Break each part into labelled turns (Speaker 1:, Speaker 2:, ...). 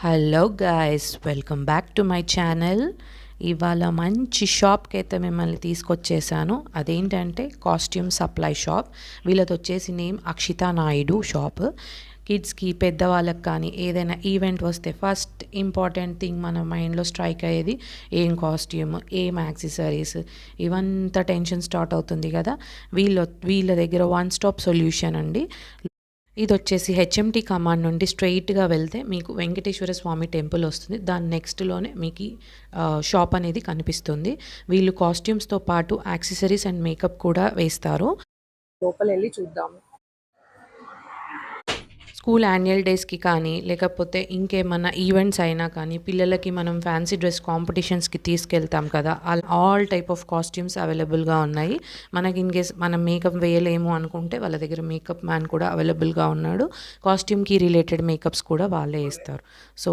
Speaker 1: Hello guys, welcome back to my channel. ఇవాళ మంచి షాప్కి అయితే మిమ్మల్ని తీసుకొచ్చేసాను. అదేంటంటే కాస్ట్యూమ్ సప్లై షాప్. వీళ్ళతో వచ్చేసి నేమ్ అక్షితా నాయుడు షాప్. కిడ్స్కి, పెద్దవాళ్ళకి కానీ ఏదైనా ఈవెంట్ వస్తే ఫస్ట్ ఇంపార్టెంట్ థింగ్ మన మైండ్లో స్ట్రైక్ అయ్యేది ఏం కాస్ట్యూమ్, ఏం యాక్సెసరీస్, ఇవంతా టెన్షన్ స్టార్ట్ అవుతుంది కదా. వీళ్ళ దగ్గర వన్ స్టాప్ సొల్యూషన్ అండి. ఇది వచ్చేసి హెచ్ఎంటీ కమాండ్ నుండి స్ట్రెయిట్గా వెళ్తే మీకు వెంకటేశ్వర స్వామి టెంపుల్ వస్తుంది. దాని నెక్స్ట్లోనే మీకు షాప్ అనేది కనిపిస్తుంది. వీళ్ళు కాస్ట్యూమ్స్తో పాటు యాక్సెసరీస్ అండ్ మేకప్ కూడా వేస్తారు. లోపల వెళ్ళి చూద్దాము. స్కూల్ యాన్యువల్ డేస్కి కానీ లేకపోతే ఇంకేమన్నా ఈవెంట్స్ అయినా కానీ పిల్లలకి మనం ఫ్యాన్సీ డ్రెస్ కాంపిటీషన్స్కి తీసుకెళ్తాం కదా, ఆల్ టైప్ ఆఫ్ కాస్ట్యూమ్స్ అవైలబుల్గా ఉన్నాయి. మనకి ఇన్ కేస్ మనం మేకప్ వేయలేము అనుకుంటే వాళ్ళ దగ్గర మేకప్ మ్యాన్ కూడా అవైలబుల్గా ఉన్నాడు. కాస్ట్యూమ్కి రిలేటెడ్ మేకప్స్ కూడా వాళ్ళే ఇస్తారు. సో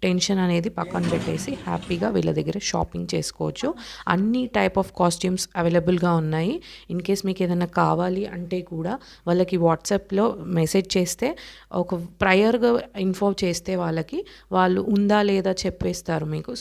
Speaker 1: టెన్షన్ అనేది పక్కన పెట్టేసి హ్యాపీగా వీళ్ళ దగ్గర షాపింగ్ చేసుకోవచ్చు. అన్ని టైప్ ఆఫ్ కాస్ట్యూమ్స్ అవైలబుల్గా ఉన్నాయి. ఇన్ కేస్ మీకు ఏదైనా కావాలి అంటే కూడా వాళ్ళకి వాట్సాప్లో మెసేజ్ చేస్తే ఒక ప్రయర్గా ఇన్ఫార్మ్ చేస్తే వాళ్ళు ఉందా లేదా చెప్పేస్తారు మీకు.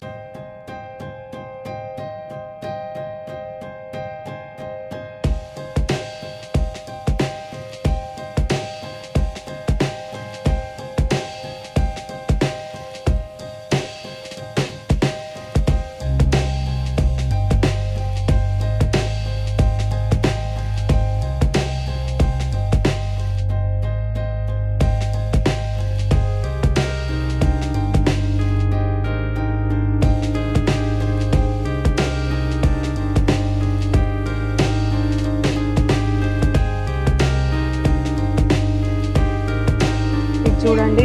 Speaker 1: చూడండి,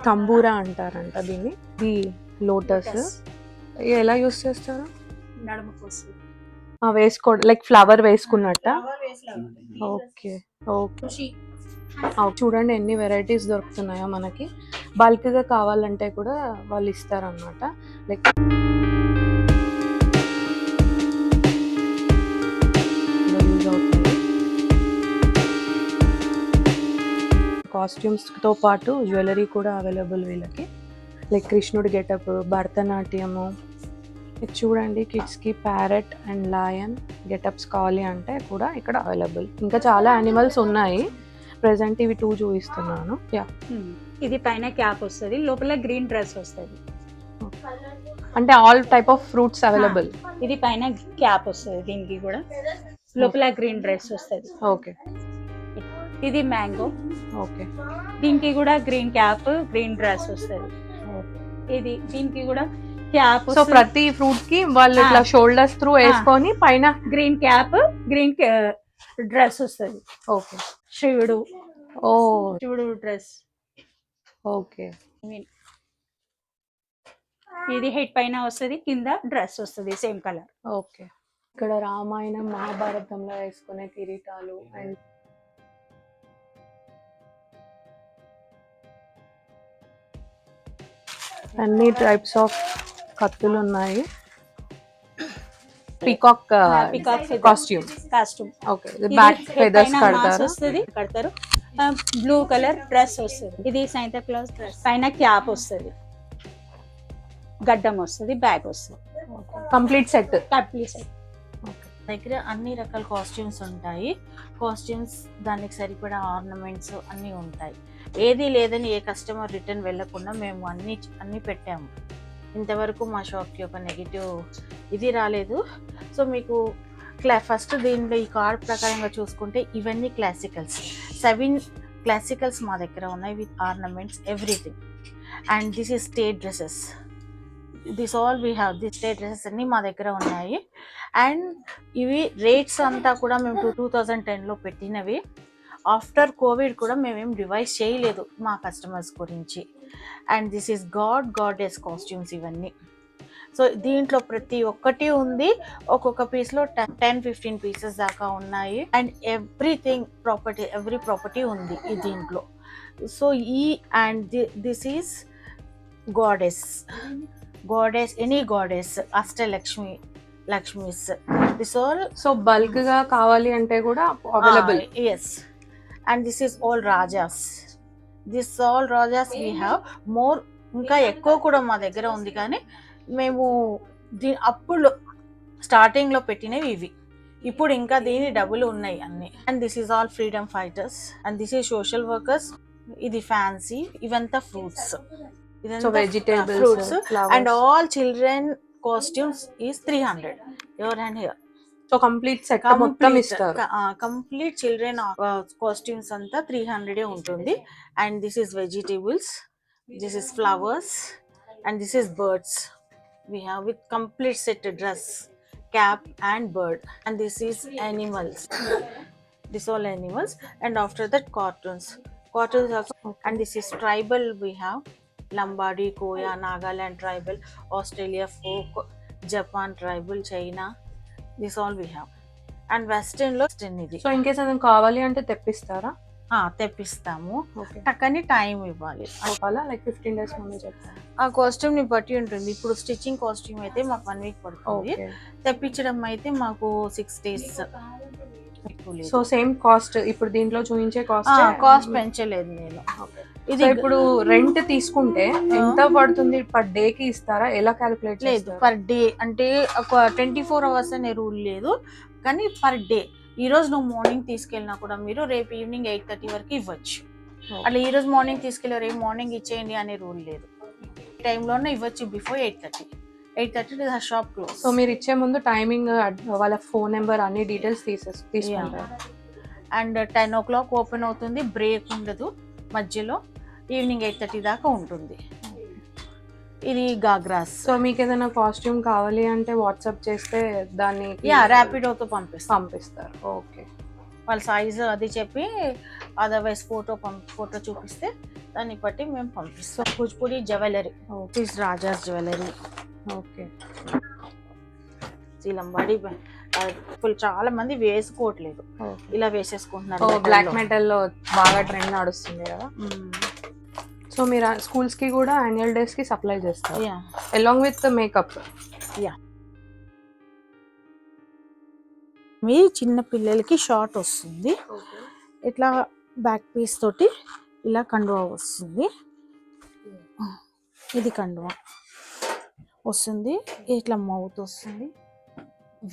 Speaker 1: తంబూరా అంటారంట దీన్ని. ఇది లోటస్ ఎలా యూస్ చేస్తారు? వేసుకో లైక్ ఫ్లవర్ వేసుకున్నట్ట. Okay okay. చూడండి ఎన్ని వెరైటీస్ దొరుకుతున్నాయో మనకి. బల్క్గా కావాలంటే కూడా వాళ్ళు ఇస్తారనమాట. లైక్ కాస్ట్యూమ్స్తో పాటు జ్యువెలరీ కూడా అవైలబుల్ వీళ్ళకి. లైక్ కృష్ణుడి గెటప్, భరతనాట్యము. ఇది చూడండి, కిడ్స్కి ప్యారెట్ అండ్ లయన్ గెటప్స్ కావాలి అంటే కూడా ఇక్కడ అవైలబుల్. ఇంకా చాలా యానిమల్స్ ఉన్నాయి. ప్రెసెంట్ ఇవి 2 చూపిస్తున్నాను.
Speaker 2: ఇది పైన క్యాప్ వస్తుంది, లోపల గ్రీన్ డ్రెస్ వస్తుంది.
Speaker 1: అంటే all type of fruits available.
Speaker 2: ఇది పైన క్యాప్ వస్తుంది, దీనికి కూడా లోపల గ్రీన్ డ్రెస్ వస్తుంది.
Speaker 1: ఓకే.
Speaker 2: ఇది మ్యాంగో.
Speaker 1: ఓకే.
Speaker 2: దీనికి కూడా గ్రీన్ క్యాప్, గ్రీన్ డ్రెస్ వస్తుంది. ఇది దీనికి కూడా క్యాప్.
Speaker 1: సో ప్రతి ఫ్రూట్ కి వాళ్ళు ఇట్లా షోల్డర్స్ త్రూ వేసుకొని పైన
Speaker 2: గ్రీన్ క్యాప్, గ్రీన్ డ్రెస్ వస్తుంది.
Speaker 1: ఓకే.
Speaker 2: శివుడు.
Speaker 1: ఓ,
Speaker 2: శివుడు డ్రెస్.
Speaker 1: ఓకే.
Speaker 2: ఇది హెడ్ పైన వస్తుంది, కింద డ్రెస్ వస్తుంది సేమ్ కలర్.
Speaker 1: ఓకే. ఇక్కడ రామాయణం, మహాభారతంలో వేసుకునే కిరీటాలు అండ్ అన్ని టైప్స్ ఆఫ్ కత్తులు ఉన్నాయి. Peacock costume. Okay. Back feathers
Speaker 2: కడతారు. బ్లూ కలర్ డ్రెస్ వస్తుంది. ఇది శాంటా క్లాస్ డ్రెస్. పైన క్యాప్ వస్తుంది, గడ్డం వస్తుంది, బ్యాగ్ వస్తుంది.
Speaker 1: Complete set.
Speaker 3: దగ్గర అన్ని రకాల కాస్ట్యూమ్స్ ఉంటాయి. కాస్ట్యూమ్స్ దానికి సరిపడా ఆర్నమెంట్స్ అన్నీ ఉంటాయి. ఏది లేదని ఏ కస్టమర్ రిటర్న్ వెళ్ళకుండా మేము అన్నీ పెట్టాము. ఇంతవరకు మా షాప్కి ఒక నెగిటివ్ ఇది రాలేదు. సో మీకు ఫస్ట్ దీనిలో ఈ కార్డ్ ప్రకారంగా చూసుకుంటే ఇవన్నీ క్లాసికల్స్. 7 క్లాసికల్స్ మా దగ్గర ఉన్నాయి with ornaments everything. And this is state dresses. This all we have. The state dresses అన్నీ మా దగ్గర ఉన్నాయి. అండ్ ఇవి రేట్స్ అంతా కూడా మేము 2010లో పెట్టినవి. ఆఫ్టర్ కోవిడ్ కూడా మేమేం రివైజ్ చేయలేదు మా కస్టమర్స్ గురించి. And this is goddess costumes ఇవన్నీ. సో దీంట్లో ప్రతి ఒక్కటి ఉంది. ఒక్కొక్క పీస్లో 10-15 పీసెస్ దాకా ఉన్నాయి. అండ్ ఎవ్రీ ప్రాపర్టీ ఉంది ఈ దీంట్లో. So this is goddess, any goddess, Lakshmis. This all.
Speaker 1: So bulk గా కావాలి అంటే కూడా available.
Speaker 3: Yes. And this is all rajas. We have more ఇంకా ఎక్కువ కూడా మా దగ్గర ఉంది, కానీ మేము అప్పుడు స్టార్టింగ్ లో పెట్టినవి ఇవి. ఇప్పుడు ఇంకా దీని డబ్బులు ఉన్నాయి అన్ని. And this is all freedom fighters and this is social workers. ఇది ఫ్యాన్సీ, ఇవంతా fruits,
Speaker 1: so vegetables,
Speaker 3: fruits.
Speaker 1: Flowers
Speaker 3: and all children costumes is 300 your hand here.
Speaker 1: So complete set మొత్తం ఇస్తారు.
Speaker 3: కంప్లీట్ చిల్డ్రన్ కాస్ట్యూమ్స్ అంతా 300 ఉంటుంది. And this is vegetables, this is flowers and this is birds. We have with complete set dress, cap and bird. And this is animals. This all animals. And after that cartoons also. And this is tribal. We have Lambadi, Koya, Nagaland tribal, Australia folk, Japan tribal, China. This all we have. And western lo ఇది.
Speaker 1: So in case ఏదైనా కావాలి అంటే తెప్పిస్తారా?
Speaker 3: తెప్పిస్తాము,
Speaker 1: okay.
Speaker 3: కానీ time ఇవ్వాలి.
Speaker 1: అలా like 15 days ముందు చెప్తాను.
Speaker 3: ఆ కాస్ట్యూమ్ ని బట్టి ఉంటుంది. ఇప్పుడు స్టిచ్చింగ్ కాస్ట్యూమ్ అయితే మాకు 1 week పడుతుంది.
Speaker 1: ఓకే.
Speaker 3: తెప్పించడం అయితే మాకు 6 days.
Speaker 1: సో సేమ్ కాస్ట్ ఇప్పుడు దీంట్లో చూపించే
Speaker 3: కాస్ట్ పెంచలేదు నేను.
Speaker 1: ఇది ఇప్పుడు రెంట్ తీసుకుంటే ఎంత పడుతుంది? పర్ డే కి ఇస్తారా? ఎలా క్యాలిక్యులేట్
Speaker 3: లేదు, పర్ డే అంటే ఒక 24 hours అనే రూల్ లేదు, కానీ పర్ డే. ఈ రోజు నువ్వు మార్నింగ్ తీసుకెళ్ళినా కూడా మీరు రేపు ఈవినింగ్ 8:30 వరకు ఇవ్వచ్చు. అట్లా ఈ రోజు మార్నింగ్ తీసుకెళ్ళి రేపు మార్నింగ్ ఇచ్చేయండి అనే రూల్ లేదు. టైంలోనే ఇవ్వచ్చు. Before 8:30 shop close.
Speaker 1: సో మీరు ఇచ్చే ముందు టైమింగ్, వాళ్ళ ఫోన్ నెంబర్, అన్ని డీటెయిల్స్ తీసుకుంటారు.
Speaker 3: అండ్ 10 o'clock ఓపెన్ అవుతుంది, బ్రేక్ ఉండదు మధ్యలో. ఈవినింగ్ 8:30 దాకా ఉంటుంది. ఇది గాగ్రాస్.
Speaker 1: సో మీకు ఏదైనా కాస్ట్యూమ్ కావాలి అంటే వాట్సాప్ చేస్తే దాన్ని
Speaker 3: ర్యాపిడోతో
Speaker 1: పంపిస్తారు. ఓకే.
Speaker 3: వాళ్ళ సైజు అది చెప్పి, అదర్వైజ్ ఫోటో చూపిస్తే దాన్ని బట్టి మేము పంపిస్తాం. Kuchipudi jewellery, Rajas jewellery.
Speaker 1: Okay.
Speaker 3: Lambadi చాలా మంది వేసుకోవట్లేదు, ఇలా వేసేసుకుంటున్నారు.
Speaker 1: బ్లాక్ మెటల్ లో బాగా ట్రెండ్ నడుస్తుంది కదా. సో మీరు స్కూల్స్ కి కూడా యాన్యువల్ డేస్ కి సప్లై చేస్తారు, అలాంగ్ విత్ మేకప్.
Speaker 3: మీ చిన్న పిల్లలకి షార్ట్ వస్తుంది, ఇట్లా బ్యాక్ పీస్ తోటి ఇలా కండువా వస్తుంది. ఇది కండువా వస్తుంది, ఇట్లా మౌత్ వస్తుంది,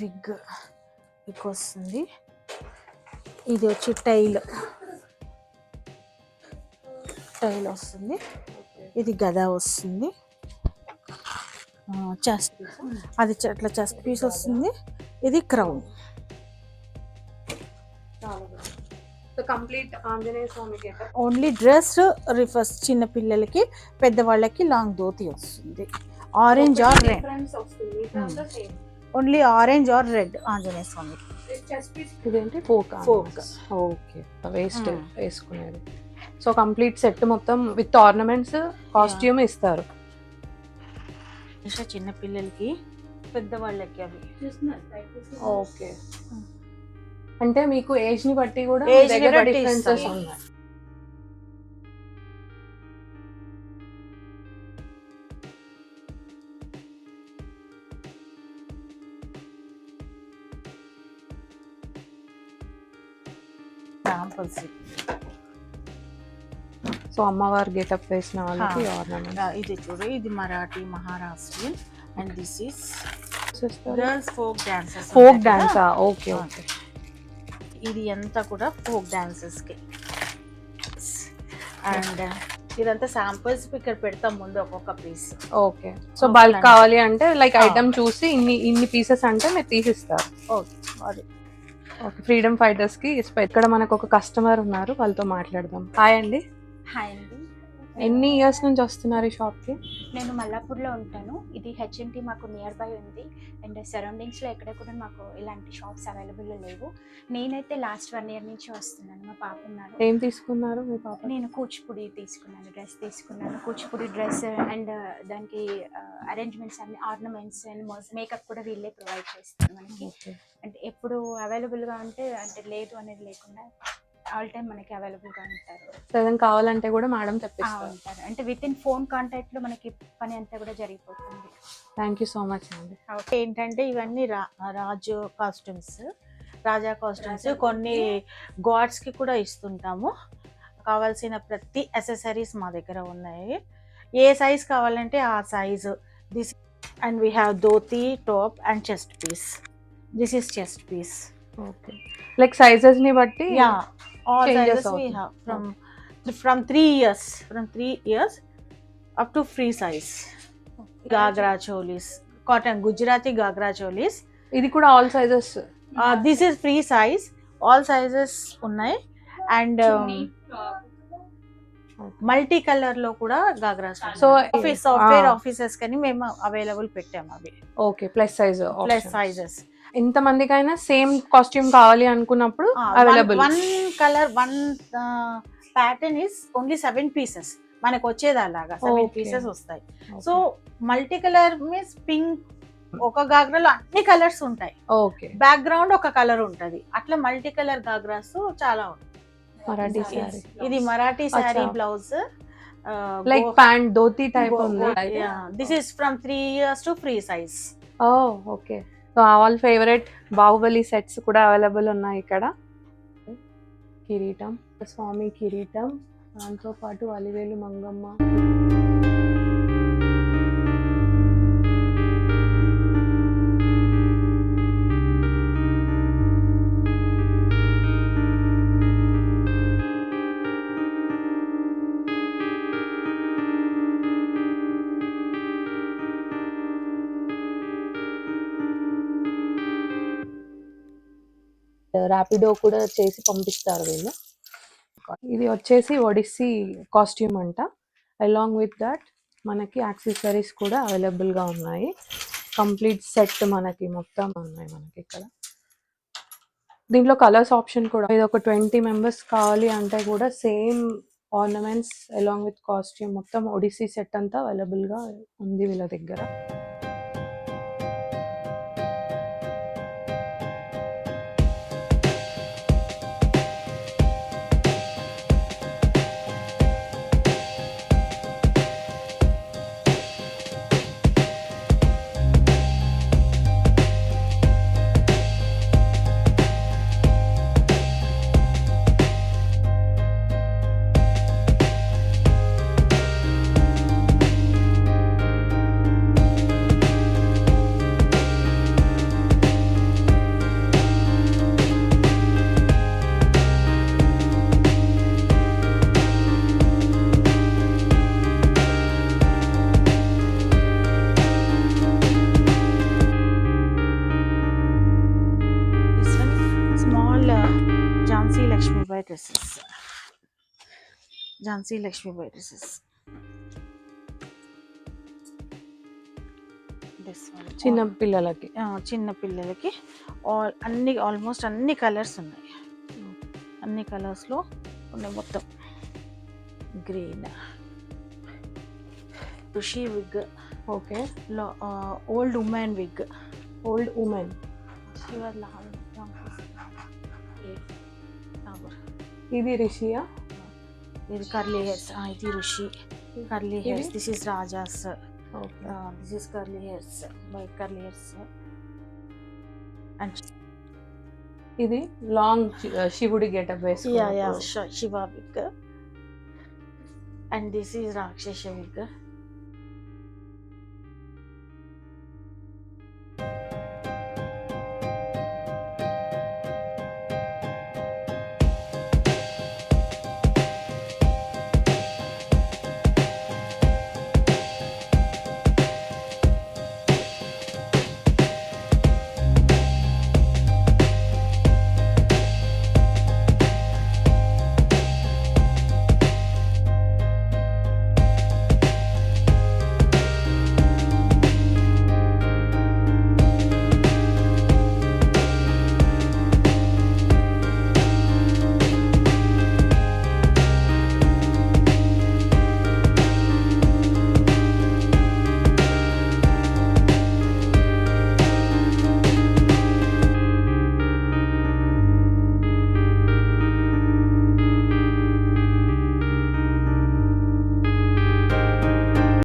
Speaker 3: విగ్ వస్తుంది. ఇది వచ్చి టైల్ వస్తుంది. ఇది గద వస్తుంది, చెస్ట్ పీస్. అది అట్లా చెస్ట్ పీస్ వస్తుంది. ఇది crown.
Speaker 1: Complete Anjaneya Swami getup.
Speaker 3: Only dress refers. చిన్న పిల్లలకి, పెద్దవాళ్ళకి లాంగ్ ధోతి వస్తుంది. Orange or red, only orange or red Anjaneya Swami.
Speaker 1: ఇదేంటి? ఫోక్. ఓకే. వేస్ట్ వేసుకునేది. సో కంప్లీట్ సెట్ మొత్తం విత్ ఆర్నమెంట్స్, కాస్ట్యూమ్ ఇస్తారు.
Speaker 3: చిన్న పిల్లలకి, పెద్దవాళ్ళకి అవి.
Speaker 1: ఓకే. అంటే మీకు ఏజ్ ని బట్టి కూడా డిఫరెన్సెస్ ఉన్నాయి. సో అమ్మవారు గెటప్ వేసిన వాళ్ళకి ఆర్నమెంట్.
Speaker 3: ఇది చూడు, ఇది Marathi, Maharashtrian. And this is girls folk dances.
Speaker 1: Folk dance. Okay okay.
Speaker 3: ఇది అంతా కూడా ఫోక్ డాన్సెస్ కి. అండ్ ఇదంతా శాంపుల్స్ ఇక్కడ పెడతాం ముందు ఒక్కొక్క పీస్.
Speaker 1: ఓకే. సో బల్క్ కావాలి అంటే లైక్ ఐటమ్ చూసి ఇన్ని పీసెస్ అంటే మీరు తీసిస్తారు.
Speaker 3: ఓకే. అది
Speaker 1: ఓకే. ఫ్రీడమ్ ఫైటర్స్ కి ఇక్కడ మనకు ఒక కస్టమర్ ఉన్నారు, వాళ్ళతో మాట్లాడదాం. హాయ్ అండి.
Speaker 2: హాయ్ అండి.
Speaker 1: ఎన్ని ఇయర్స్ నుంచి వస్తున్నారు ఈ షాప్కి?
Speaker 2: నేను మల్లాపూర్లో ఉంటాను. ఇది హెచ్ఎంటీ మాకు నియర్ బై ఉంది. అండ్ సరౌండింగ్స్లో ఎక్కడ కూడా మాకు ఇలాంటి షాప్స్ అవైలబుల్ లేవు. నేనైతే లాస్ట్ 1 year నుంచి వస్తున్నాను. మా పాప ఉన్నారు.
Speaker 1: ఏం తీసుకున్నారు మీ పాప?
Speaker 2: నేను కూచిపూడి తీసుకున్నాను, డ్రెస్ తీసుకున్నాను. కూచిపూడి డ్రెస్ అండ్ దానికి అరేంజ్మెంట్స్ అన్ని, ఆర్నమెంట్స్ అండ్ మేకప్ కూడా వీళ్ళే ప్రొవైడ్ చేస్తారు మనకి. అంటే ఎప్పుడు అవైలబుల్గా ఉంటే, అంటే లేదు అనేది లేకుండా ఆల్ టైమ్ మనకి అవైలబుల్గా ఉంటారు.
Speaker 1: ఏదైనా కావాలంటే కూడా మేడం తెప్పిస్తారు.
Speaker 2: అంటే విత్ ఇన్ ఫోన్ కాంటాక్ట్లో మనకి పని అంతా కూడా జరిగిపోతుంది.
Speaker 1: థ్యాంక్ యూ సో మచ్ అండి.
Speaker 3: ఏంటంటే ఇవన్నీ రాజా కాస్ట్యూమ్స్. కొన్ని గాడ్స్కి కూడా ఇస్తుంటాము. కావాల్సిన ప్రతి అసెసరీస్ మా దగ్గర ఉన్నాయి. ఏ సైజ్ కావాలంటే ఆ size. This and we have dhoti top and chest piece. This is chest piece.
Speaker 1: Okay, like sizes ని బట్టి
Speaker 3: Yeah, all
Speaker 1: changes
Speaker 3: sizes we
Speaker 1: అవుతుంది.
Speaker 3: have from 3 years up to free size. Gagra cholis, cotton Gujarati Gagra cholis.
Speaker 1: ఇది కూడా all sizes.
Speaker 3: This is free size. All sizes ఉన్నాయి. And multi colour లో కూడా ghagras.
Speaker 1: So,
Speaker 3: office software offices కని మేము available పెట్టాము అవి.
Speaker 1: Okay, plus size.
Speaker 3: Plus sizes.
Speaker 1: ఎంత మందికైనా సేమ్ కాస్ట్యూమ్ కావాలి అనుకున్నప్పుడు available.
Speaker 3: One colour one pattern is only 7 pieces మనకు వచ్చేది అలాగా 7
Speaker 1: Okay.
Speaker 3: pieces వస్తాయి. So multi colour means pink, ఒక గాగ్రాలో అన్ని కలర్స్ ఉంటాయి.
Speaker 1: ఓకే,
Speaker 3: బ్యాక్గ్రౌండ్ ఒక కలర్ ఉంటది. అట్లా మల్టీ కలర్ గాగ్రాస్ చాలా ఉంటాయి.
Speaker 1: మరాఠీ శారీ.
Speaker 3: ఇది మరాఠీ శారీ
Speaker 1: అచ్చా.
Speaker 3: Blouse,
Speaker 1: like pant dhoti type ఉంది.
Speaker 3: This is from 3 years to free size.
Speaker 1: Oh okay. So all favourite Baahubali sets కూడా అవైలబుల్ ఉన్నాయి ఇక్కడ. కిరీటం, స్వామి కిరీటం, దాంతో పాటు అలివేలు మంగమ్మ. ర్యాపిడో కూడా చేసి పంపిస్తారు వీళ్ళు. ఇది వచ్చేసి ఒడిస్సీ కాస్ట్యూమ్ అంట. అలాంగ్ విత్ దట్ మనకి యాక్సెసరీస్ కూడా అవైలబుల్గా ఉన్నాయి. కంప్లీట్ సెట్ మనకి మొత్తం ఉన్నాయి మనకి ఇక్కడ. దీంట్లో కలర్స్ ఆప్షన్ కూడా, ఇది ఒక 20 members కావాలి అంటే కూడా same ornaments along with costume మొత్తం ఒడిస్సీ సెట్ అంతా అవైలబుల్గా ఉంది వీళ్ళ దగ్గర.
Speaker 3: Lakshmibai dresses. Jhansi Lakshmibai dresses. This one.
Speaker 1: చిన్న పిల్లలకి.
Speaker 3: చిన్న పిల్లలకి అన్ని ఆల్మోస్ట్ అన్ని కలర్స్ ఉన్నాయి. అన్ని కలర్స్లో ఉన్నాయి మొత్తం. Green rishi wig. Okay. Old women wig.
Speaker 1: Old women. ఇది రిషియా.
Speaker 3: ఇది కర్లీ హెయిర్స్. ఇది rishi curly hairs. This is Rajas. This is curly hairs. White curly hairs. And
Speaker 1: ఇది లాంగ్ శివుడి గెటప్ వేసుకున్నారు.
Speaker 3: Shiva wig. And this is రాక్షస విగ్.